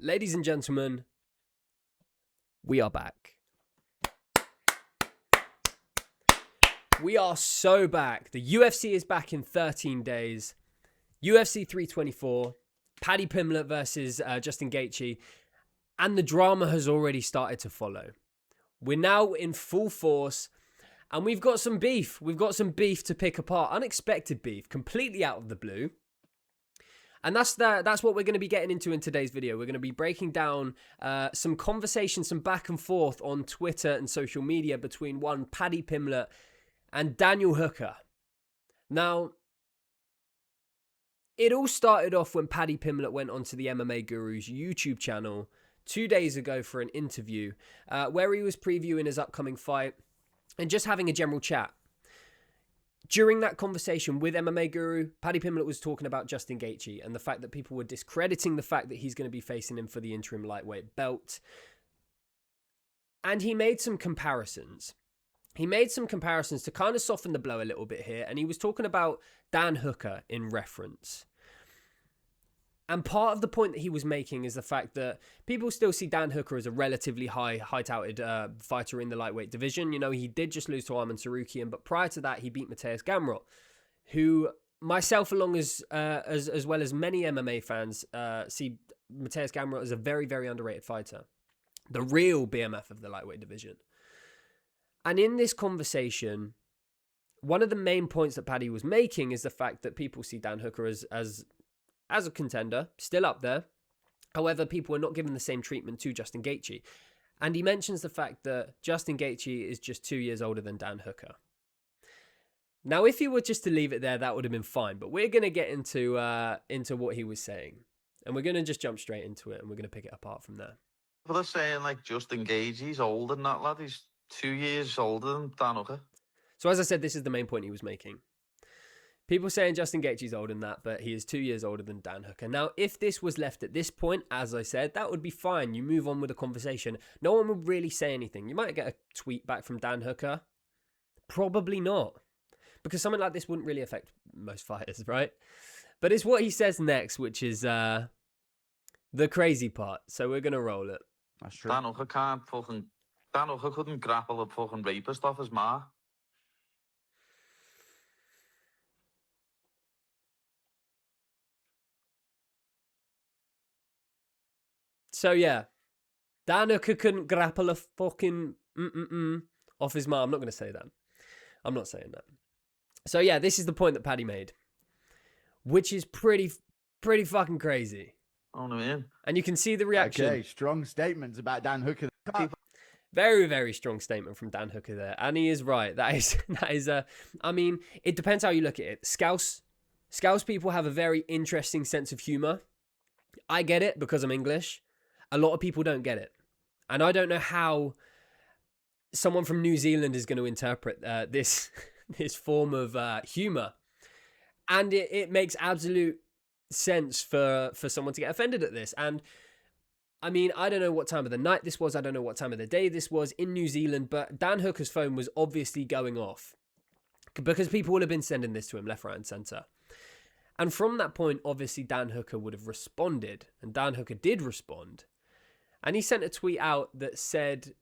Ladies and gentlemen, we are back. We are so back. The UFC is back in 13 days. UFC 324, Paddy Pimblett versus Justin Gaethje, and the drama has already started to follow. We're now in full force, and we've got some beef. We've got some beef to pick apart. Unexpected beef, completely out of the blue. And that's what we're going to be getting into in today's video. We're going to be breaking down some conversation, some back and forth on Twitter and social media between one Paddy Pimblett and Daniel Hooker. Now, it all started off when Paddy Pimblett went onto the MMA Guru's YouTube channel 2 days ago for an interview where he was previewing his upcoming fight and just having a general chat. During that conversation with MMA Guru, Paddy Pimblett was talking about Justin Gaethje and the fact that people were discrediting the fact that he's going to be facing him for the interim lightweight belt. And he made some comparisons. He made some comparisons to kind of soften the blow a little bit here, and he was talking about Dan Hooker in reference. And part of the point that he was making is the fact that people still see Dan Hooker as a relatively high-touted fighter in the lightweight division. You know, he did just lose to Arman Tsarukyan, but prior to that, he beat Mateusz Gamrot, who myself, along as well as many MMA fans, see Mateusz Gamrot as a very, very underrated fighter. The real BMF of the lightweight division. And in this conversation, one of the main points that Paddy was making is the fact that people see Dan Hooker as a contender, still up there. However, people are not given the same treatment to Justin Gaethje. And he mentions the fact that Justin Gaethje is just 2 years older than Dan Hooker. Now, if he were just to leave it there, that would have been fine. But we're going to get into what he was saying. And we're going to just jump straight into it, and we're going to pick it apart from there. People are saying, like, Justin Gaethje's older than that lad. He's 2 years older than Dan Hooker. So as I said, this is the main point he was making. People saying Justin Gaethje's older than that, but he is 2 years older than Dan Hooker. Now, if this was left at this point, as I said, that would be fine. You move on with the conversation. No one would really say anything. You might get a tweet back from Dan Hooker. Probably not. Because something like this wouldn't really affect most fighters, right? But it's what he says next, which is the crazy part. So we're going to roll it. That's true. Dan Hooker couldn't grapple a fucking rapist off his ma. So yeah, Dan Hooker couldn't grapple a fucking off his ma. I'm not going to say that. I'm not saying that. So yeah, this is the point that Paddy made, which is pretty fucking crazy. Oh no, man. And you can see the reaction. Okay, strong statements about Dan Hooker. Very, very strong statement from Dan Hooker there. And he is right. That is I mean, it depends how you look at it. Scouse people have a very interesting sense of humor. I get it because I'm English. A lot of people don't get it. And I don't know how someone from New Zealand is going to interpret this form of humor. And it makes absolute sense for someone to get offended at this. And I mean, I don't know what time of the night this was. I don't know what time of the day this was in New Zealand, but Dan Hooker's phone was obviously going off because people would have been sending this to him left, right, and center. And from that point, obviously, Dan Hooker would have responded, and Dan Hooker did respond. And he sent a tweet out that said,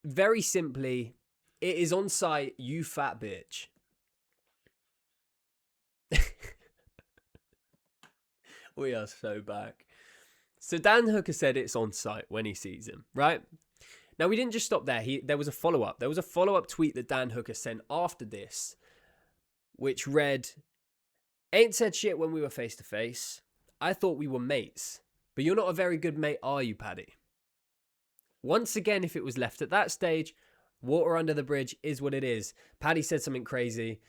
very simply, "It is on site, you fat bitch." We are so back. So Dan Hooker said it's on site when he sees him, right? Now, we didn't just stop there. There was a follow-up. There was a follow-up tweet that Dan Hooker sent after this, which read, "Ain't said shit when we were face-to-face. I thought we were mates. But you're not a very good mate, are you, Paddy?" Once again, if it was left at that stage, water under the bridge is what it is. Paddy said something crazy.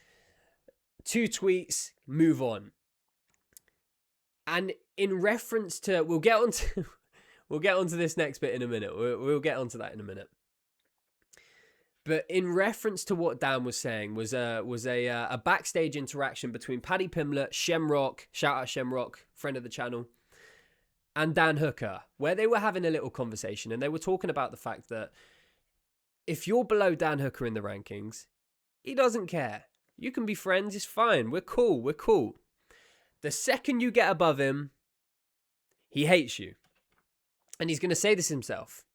2 tweets, move on. And in reference to, we'll get onto this next bit in a minute. We'll get onto that in a minute. But in reference to what Dan was saying was a backstage interaction between Paddy Pimblett, Shamrock, shout out Shamrock, friend of the channel, and Dan Hooker, where they were having a little conversation, and they were talking about the fact that if you're below Dan Hooker in the rankings, he doesn't care. You can be friends, it's fine. We're cool. The second you get above him, he hates you. And he's going to say this himself.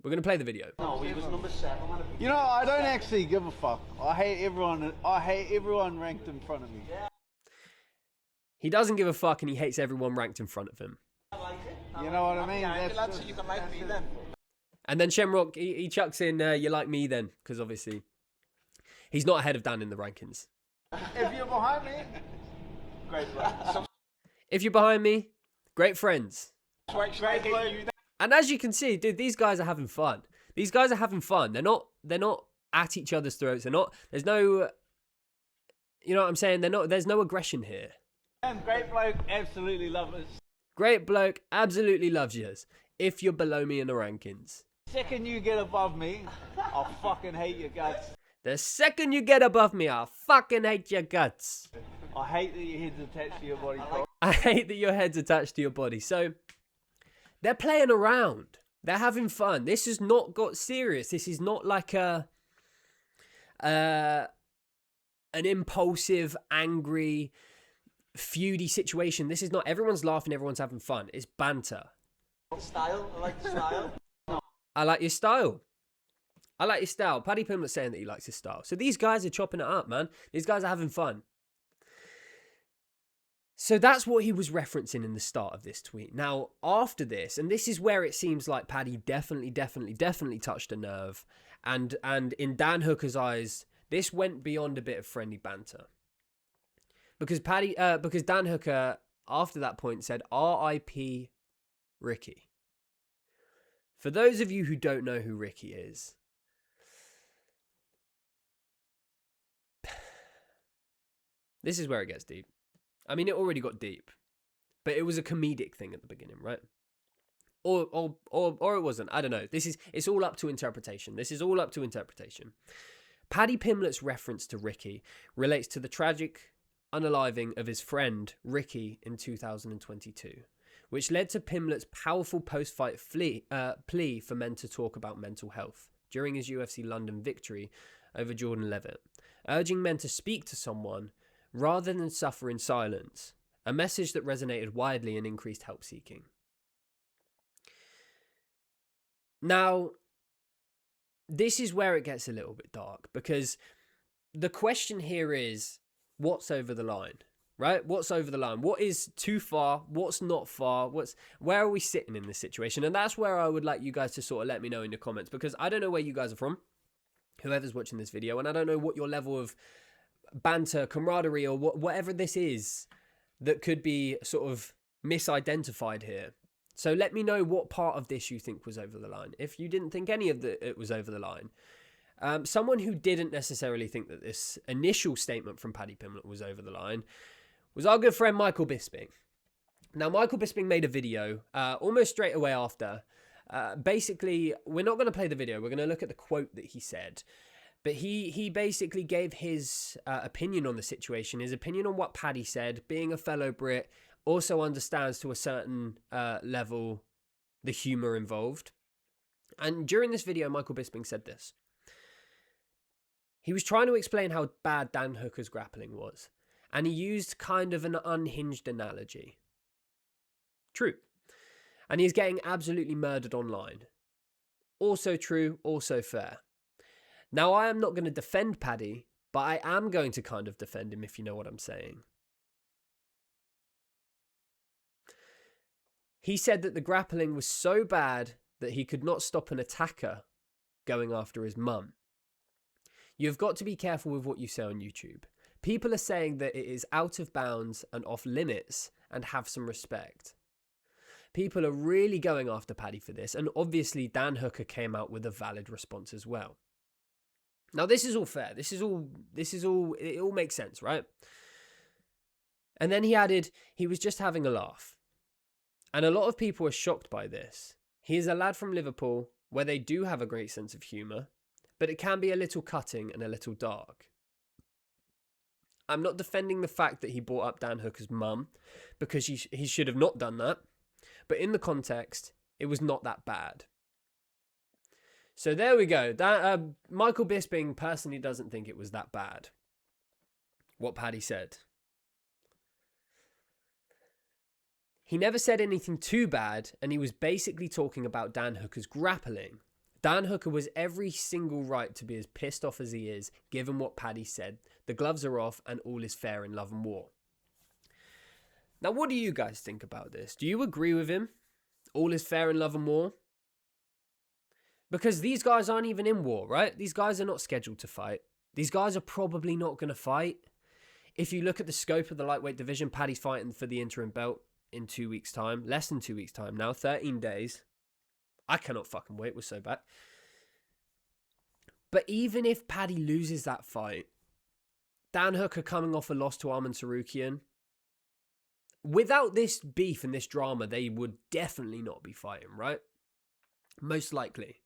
We're going to play the video. No, he was number 7. You know, I don't actually give a fuck. I hate everyone. I hate everyone ranked in front of me. He doesn't give a fuck and he hates everyone ranked in front of him. You know what I mean? Yeah, lads, so you can like me then. And then Shamrock, he chucks in, you like me then, because obviously he's not ahead of Dan in the rankings. If you're behind me, great luck. If you're behind me, great friends. Great bloke. And as you can see, dude, these guys are having fun. These guys are having fun. They're not at each other's throats. There's no, you know what I'm saying? There's no aggression here. Great bloke, absolutely love us. Great bloke, absolutely loves yous. If you're below me in the rankings. Second you get above me, I'll fucking hate your guts. The second you get above me, I'll fucking hate your guts. I hate that your head's attached to your body. I hate that your head's attached to your body. So, they're playing around. They're having fun. This has not got serious. This is not like an impulsive, angry, feudy situation. This is not. Everyone's laughing. Everyone's having fun. It's banter. Style. I like the style. I like your style. I like your style. Paddy Pimblett's saying that he likes his style. So these guys are chopping it up, man. These guys are having fun. So that's what he was referencing in the start of this tweet. Now, after this, and this is where it seems like Paddy definitely touched a nerve. And in Dan Hooker's eyes, this went beyond a bit of friendly banter. Because Dan Hooker, after that point, said, R.I.P. Ricky. For those of you who don't know who Ricky is, this is where it gets deep. I mean, it already got deep, but it was a comedic thing at the beginning, right? Or it wasn't. I don't know. It's all up to interpretation. This is all up to interpretation. Paddy Pimblett's reference to Ricky relates to the tragic unaliving of his friend Ricky in 2022, which led to Pimblett's powerful post-fight plea for men to talk about mental health during his UFC London victory over Jordan Levitt, urging men to speak to someone rather than suffer in silence, a message that resonated widely and increased help seeking. Now, this is where it gets a little bit dark, because the question here is, what's over the line, right? What's over the line? What is too far? What's not far? Where are we sitting in this situation? And that's where I would like you guys to sort of let me know in the comments, because I don't know where you guys are from, whoever's watching this video, and I don't know what your level of banter, camaraderie, or whatever this is that could be sort of misidentified here. So let me know what part of this you think was over the line. If you didn't think any of it was over the line. Someone who didn't necessarily think that this initial statement from Paddy Pimblett was over the line was our good friend Michael Bisping. Now, Michael Bisping made a video almost straight away after. Basically, we're not going to play the video. We're going to look at the quote that he said. But he basically gave his opinion on the situation, his opinion on what Paddy said. Being a fellow Brit, also understands to a certain level the humour involved. And during this video, Michael Bisping said this. He was trying to explain how bad Dan Hooker's grappling was. And he used kind of an unhinged analogy. True. And he's getting absolutely murdered online. Also true, also fair. Now, I am not going to defend Paddy, but I am going to kind of defend him, if you know what I'm saying. He said that the grappling was so bad that he could not stop an attacker going after his mum. You've got to be careful with what you say on YouTube. People are saying that it is out of bounds and off limits, and have some respect. People are really going after Paddy for this, and obviously Dan Hooker came out with a valid response as well. Now, this is all fair. It all makes sense, right? And then he added, he was just having a laugh. And a lot of people are shocked by this. He is a lad from Liverpool, where they do have a great sense of humour, but it can be a little cutting and a little dark. I'm not defending the fact that he brought up Dan Hooker's mum, because he should have not done that. But in the context, it was not that bad. So there we go. That Michael Bisping personally doesn't think it was that bad, what Paddy said. He never said anything too bad, and he was basically talking about Dan Hooker's grappling. Dan Hooker was every single right to be as pissed off as he is, given what Paddy said. The gloves are off and all is fair in love and war. Now, what do you guys think about this? Do you agree with him? All is fair in love and war? Because these guys aren't even in war, right? These guys are not scheduled to fight. These guys are probably not going to fight. If you look at the scope of the lightweight division, Paddy's fighting for the interim belt in 2 weeks' time. Less than 2 weeks' time now. 13 days. I cannot fucking wait. We're so back. But even if Paddy loses that fight, Dan Hooker coming off a loss to Arman Sarukian, without this beef and this drama, they would definitely not be fighting, right? Most likely.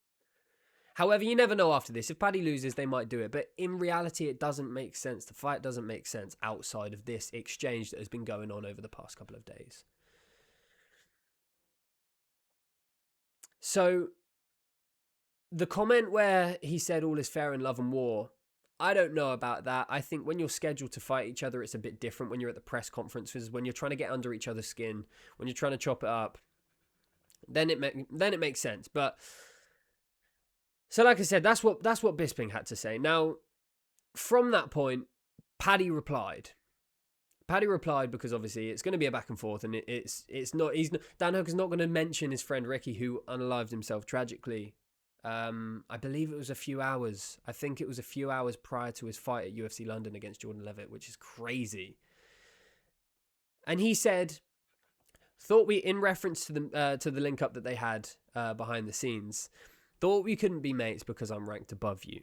However, you never know after this. If Paddy loses, they might do it. But in reality, it doesn't make sense. The fight doesn't make sense outside of this exchange that has been going on over the past couple of days. So, the comment where he said all is fair in love and war, I don't know about that. I think when you're scheduled to fight each other, it's a bit different when you're at the press conferences, when you're trying to get under each other's skin, when you're trying to chop it up, then it makes sense. But so like I said, that's what Bisping had to say. Now, from that point, Paddy replied. Paddy replied because obviously it's going to be a back and forth, and Dan Hooker's not going to mention his friend Ricky, who unalived himself tragically. I believe it was a few hours. I think it was a few hours prior to his fight at UFC London against Jordan Levitt, which is crazy. And he said, in reference to the link up that they had behind the scenes, thought we couldn't be mates because I'm ranked above you.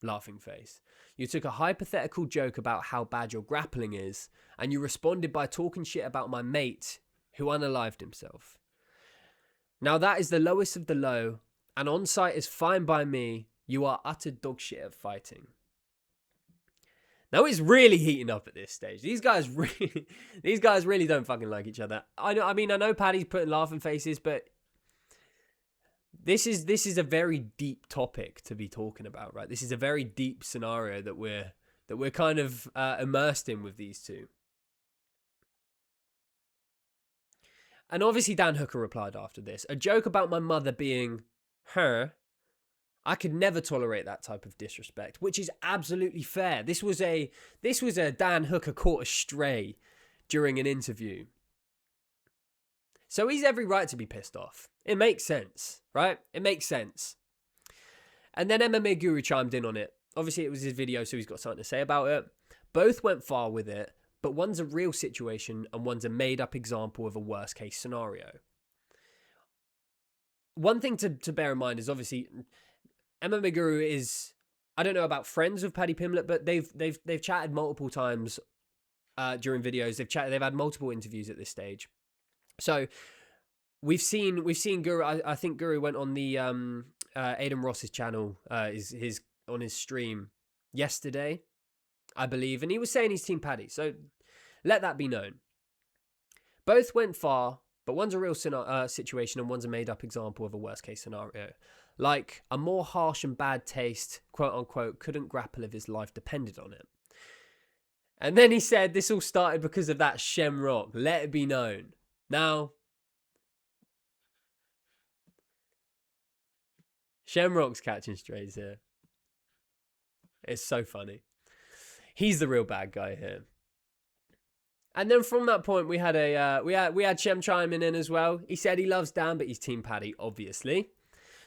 Laughing face. You took a hypothetical joke about how bad your grappling is, and you responded by talking shit about my mate who unalived himself. Now that is the lowest of the low, and on site is fine by me. You are utter dog shit at fighting. Now it's really heating up at this stage. These guys really don't fucking like each other. I know Paddy's putting laughing faces, but this is a very deep topic to be talking about, right? This is a very deep scenario that we're kind of immersed in with these two. And obviously Dan Hooker replied after this, a joke about my mother being her. I could never tolerate that type of disrespect, which is absolutely fair. This was a Dan Hooker caught astray during an interview. So he's every right to be pissed off. It makes sense, right? It makes sense. And then MMA Guru chimed in on it. Obviously, it was his video, so he's got something to say about it. Both went far with it, but one's a real situation and one's a made-up example of a worst-case scenario. One thing to bear in mind is obviously MMA Guru is, I don't know about friends with Paddy Pimblett, but they've chatted multiple times during videos. They've had multiple interviews at this stage. So we've seen Guru. I think Guru went on the Aiden Ross's channel, on his stream yesterday, I believe, and he was saying he's Team Paddy. So let that be known. Both went far, but one's a real situation and one's a made-up example of a worst-case scenario. Like, a more harsh and bad taste, quote-unquote, couldn't grapple if his life depended on it. And then he said this all started because of that Shamrock. Let it be known. Now, Shamrock's catching strays here. It's so funny. He's the real bad guy here. And then from that point, we had Shem chiming in as well. He said he loves Dan, but he's Team Paddy, obviously.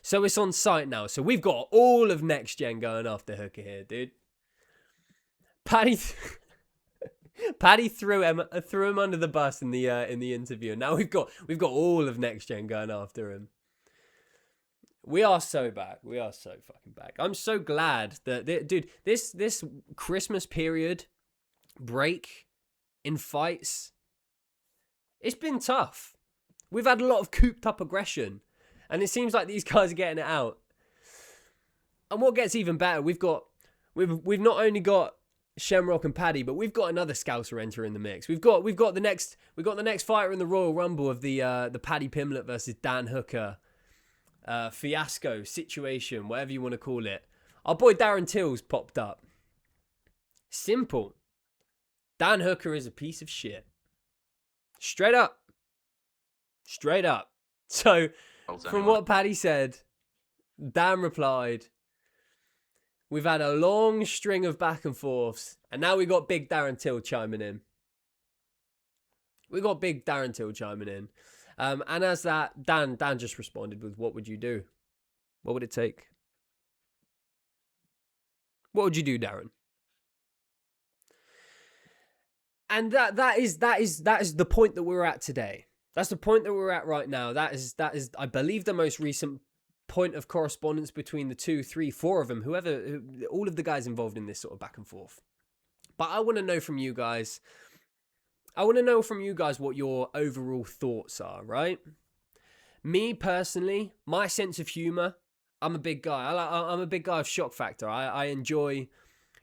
So it's on site now. So we've got all of next gen going after Hooker here, dude. Paddy threw him under the bus in the interview. And now we've got all of next gen going after him. We are so back. We are so fucking back. I'm so glad that dude, this Christmas period break in fights, it's been tough. We've had a lot of cooped up aggression, and it seems like these guys are getting it out. And what gets even better, we've not only got Shamrock and Paddy, but we've got another Scouser enter in the mix. We've got the next fighter in the Royal Rumble of the Paddy Pimblett versus Dan Hooker fiasco situation, whatever you want to call it. Our boy Darren Till's popped up. Simple. Dan Hooker is a piece of shit. Straight up. Straight up. So, Well, from anyway. what Paddy said, Dan replied, we've had a long string of back and forths, and now we got Big Darren Till chiming in. And as that, Dan just responded with, what would you do? What would it take? What would you do, Darren? And that is the point that we're at today. That's the point that we're at right now. That is, I believe, the most recent point of correspondence between the 2, 3, 4 of them, all of the guys involved in this sort of back and forth. But I want to know from you guys. What your overall thoughts are, right? Me personally, my sense of humor, I'm a big guy. I'm a big guy of shock factor. I enjoy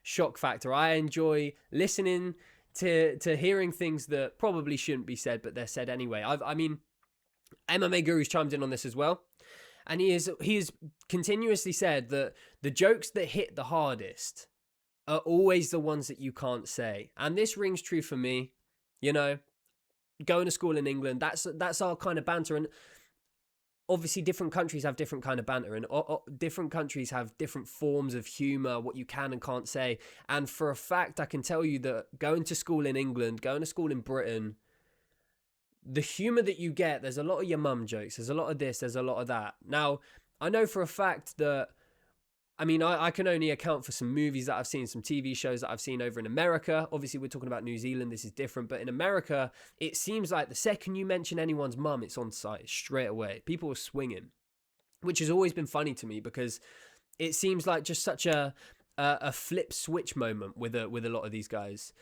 shock factor. I enjoy listening to hearing things that probably shouldn't be said, but they're said anyway. I mean, MMA Guru's chimed in on this as well. And he has continuously said that the jokes that hit the hardest are always the ones that you can't say. And this rings true for me. You know, going to school in England, that's our kind of banter. And obviously different countries have different kind of banter, and different countries have different forms of humor, what you can and can't say. And for a fact, I can tell you that going to school in England, going to school in Britain, the humor that you get, there's a lot of your mum jokes, there's a lot of this, there's a lot of that. Now, I know for a fact that, I mean, I can only account for some movies that I've seen, some TV shows that I've seen over in America. Obviously, we're talking about New Zealand. This is different. But in America, it seems like the second you mention anyone's mum, it's on site straight away. People are swinging, which has always been funny to me because it seems like just such a flip switch moment with a lot of these guys.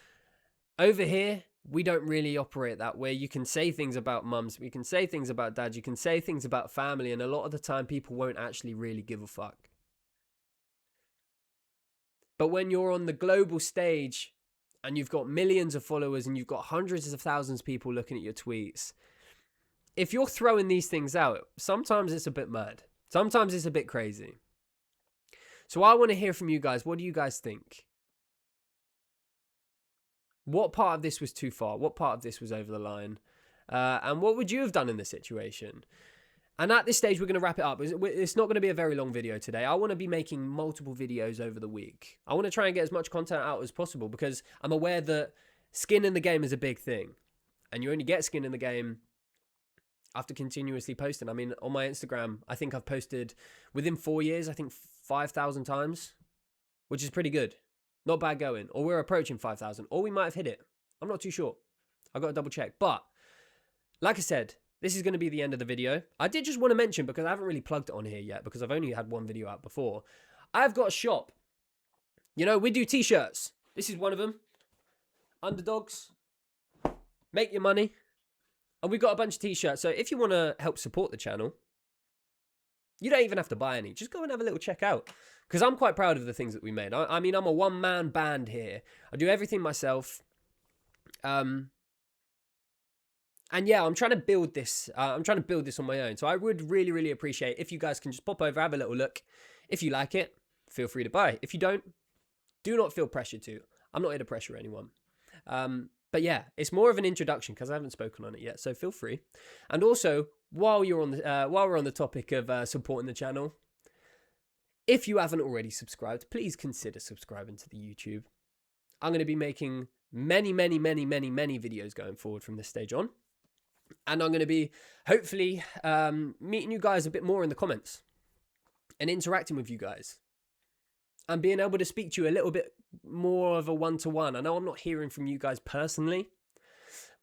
Over here, we don't really operate that way. You can say things about mums. You can say things about dads. You can say things about family. And a lot of the time, people won't actually really give a fuck. But when you're on the global stage and you've got millions of followers and you've got hundreds of thousands of people looking at your tweets, if you're throwing these things out, sometimes it's a bit mad. Sometimes it's a bit crazy. So I want to hear from you guys. What do you guys think? What part of this was too far? What part of this was over the line? And what would you have done in this situation? And at this stage, we're going to wrap it up. It's not going to be a very long video today. I want to be making multiple videos over the week. I want to try and get as much content out as possible because I'm aware that skin in the game is a big thing. And you only get skin in the game after continuously posting. I mean, on my Instagram, I think I've posted within 4 years, I think 5,000 times, which is pretty good. Not bad going. Or we're approaching 5,000. Or we might have hit it. I'm not too sure. I've got to double check. But, like I said, this is going to be the end of the video. I did just want to mention, because I haven't really plugged it on here yet, because I've only had one video out before. I've got a shop. You know, we do t-shirts. This is one of them. Underdogs. Make your money. And we've got a bunch of t-shirts. So if you want to help support the channel, you don't even have to buy any. Just go and have a little check out. Because I'm quite proud of the things that we made. I mean, I'm a one-man band here. I do everything myself. And yeah, I'm trying to build this. I'm trying to build this on my own. So I would really, really appreciate if you guys can just pop over, have a little look. If you like it, feel free to buy. If you don't, do not feel pressured to. I'm not here to pressure anyone. But yeah, it's more of an introduction because I haven't spoken on it yet. So feel free. And also, while we're on the topic of supporting the channel, if you haven't already subscribed, please consider subscribing to the YouTube. I'm going to be making many, many, many, many, many videos going forward from this stage on. And I'm going to be, hopefully, meeting you guys a bit more in the comments and interacting with you guys and being able to speak to you a little bit more of a one-to-one. I know I'm not hearing from you guys personally,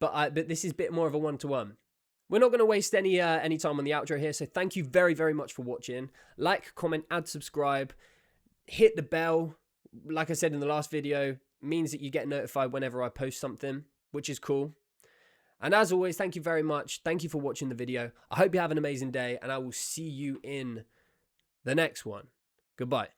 but this is a bit more of a one-to-one. We're not going to waste any time on the outro here, so thank you very, very much for watching. Like, comment, add, subscribe, hit the bell. Like I said in the last video, means that you get notified whenever I post something, which is cool. And as always, thank you very much. Thank you for watching the video. I hope you have an amazing day, and I will see you in the next one. Goodbye.